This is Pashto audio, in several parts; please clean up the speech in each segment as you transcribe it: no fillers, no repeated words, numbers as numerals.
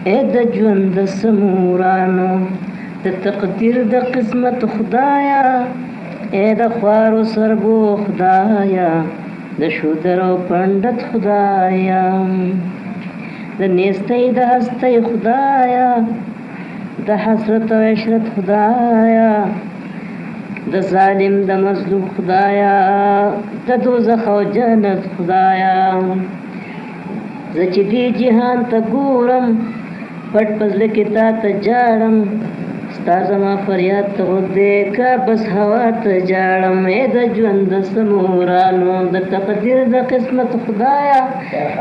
اے د ژوند د سمورانو د تقدیر د قسمت خدایا اے د خوارو سربو خدایا د شودر او پندت خدایا د نیستی د هستی خدایا د حسرت او عشرت خدایا د ظالم د مظلوم خدایا د دوزخ او جنت خدایا زه چې دې جهان ته ګورم پټ پزله کې تا ته جاړم ستا زما فریاد ته غوږ دی که بس هوا ته جاړم ای د ژوند د سمورانو د تقدیر د قسمت خدایا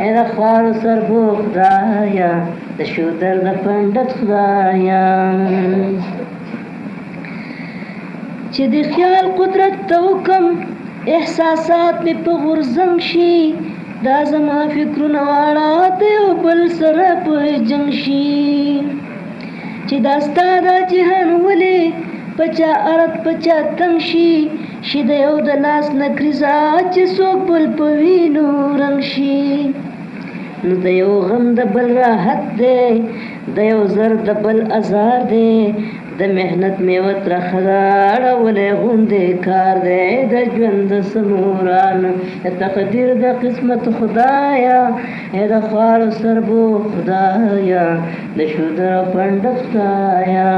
ای د خوارو سربو خدایا د شودر د پنډت خدایا چې د خیال قدرت ته وکم احساسات مې په غورځنګ شي دا زما فکرونه واړه د یو بل سره په جنګ شي چې دا ستا دا جهان ولې په چا ارت په چا تنګ شي د یو د لاس نه کریزه چې څوک بل په وینو رنګ شي نو د یو غم د بل راحت دی د یو زر د بل ازار دی د محنت میوه ترخه ده اړولی غوندې کار دی د ژوند د سمورانو د تقدیر د قسمت خدایا ای د خوارو سربو خدایا د شودر او پنډت خدایا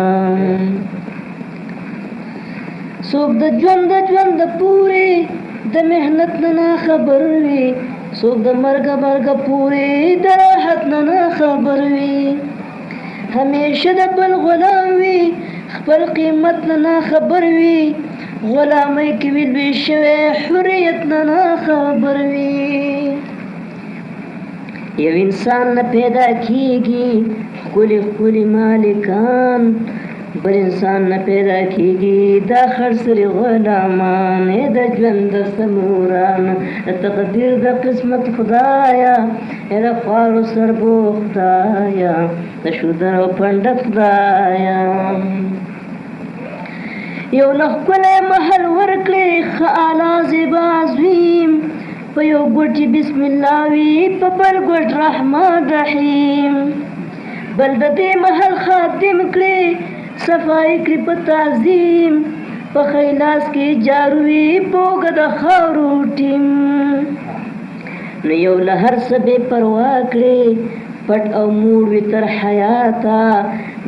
څوک د ژوند پورې د محنت نه خبر وي څوک د مرګ پورې د راحت نه خبر وي همیشه د بل غلام وي خپل قیمت نه خبر وي غلامۍ کې وي لوی شوی حریت نه خبر وي یو انسان نه پیدا کیږي ښکلي مالکان بل انسان نه پیدا کیږي دا خرڅلي غلامان ای د ژوند د سمورانو د تقدیر د قسمت خدایا ای د خوارو سربو خدایا د شودر او پنډت خدایا یو نه ښکلی محل ورکړې ښه اعلی زیبا عظیم په یو ګوټ بسم الله وي په بل ګوټ رحمان رحیم بل د دې محل خادم کړې صفائی کړي په تعظیم په خیلاس کې جارو وي په اوږه د خاورو ټیم نو یو له هر څه بې پروا کړې پټ او موړ وي تر حیاته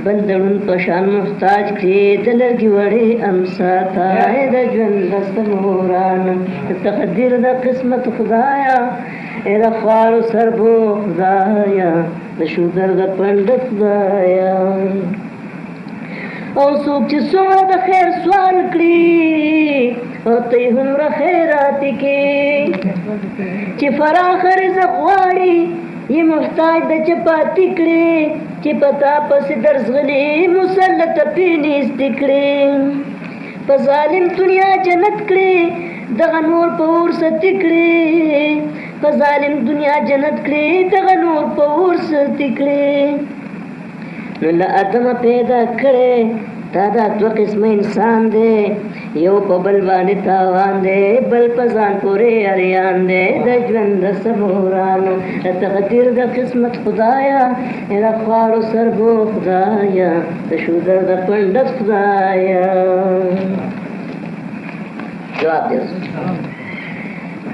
بل د ړوند په شان محتاج کړې د لرګي وړې امسا ته ای د ژوند د سمورانو د تقدیر د قسمت خدایا ای د خوارو سربو خدایا د شودر د پنډت خدایا او څوک چې څومره د خیر سوال کړي او ته یې هومره خیراتې کې چې فراخ رزق غواړي یې محتاج د چپاتې کړي چې په تا پسې درځغلي مسلط پې نیستې کړي په ظالم دنیا جنت کړي دغه نور په اور ستې کړي په ظالم دنیا جنت کړي دغه نور په اور ستې کړي نو له ادمه پیدا کړی تا دا دوه قسمه انسان دی یو په بل باندې تاوان دی بل په ځان پورې اریان دی د ژوند د سمورانو د تقدیر د قسمت خدایا ای د خوارو سربو خدایا د شودر د پنډت خدایا جواب دی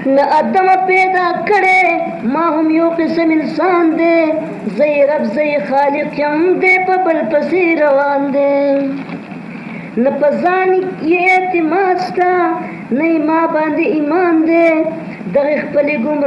نه ادم پیدا کړي ما هم یو قسم انسان دی زی رب زی خالق یم دی په بل پسې روان دی نه په ځان یې اعتماد شته نه ما باندې ایمان دی دغه خپلې ګمراه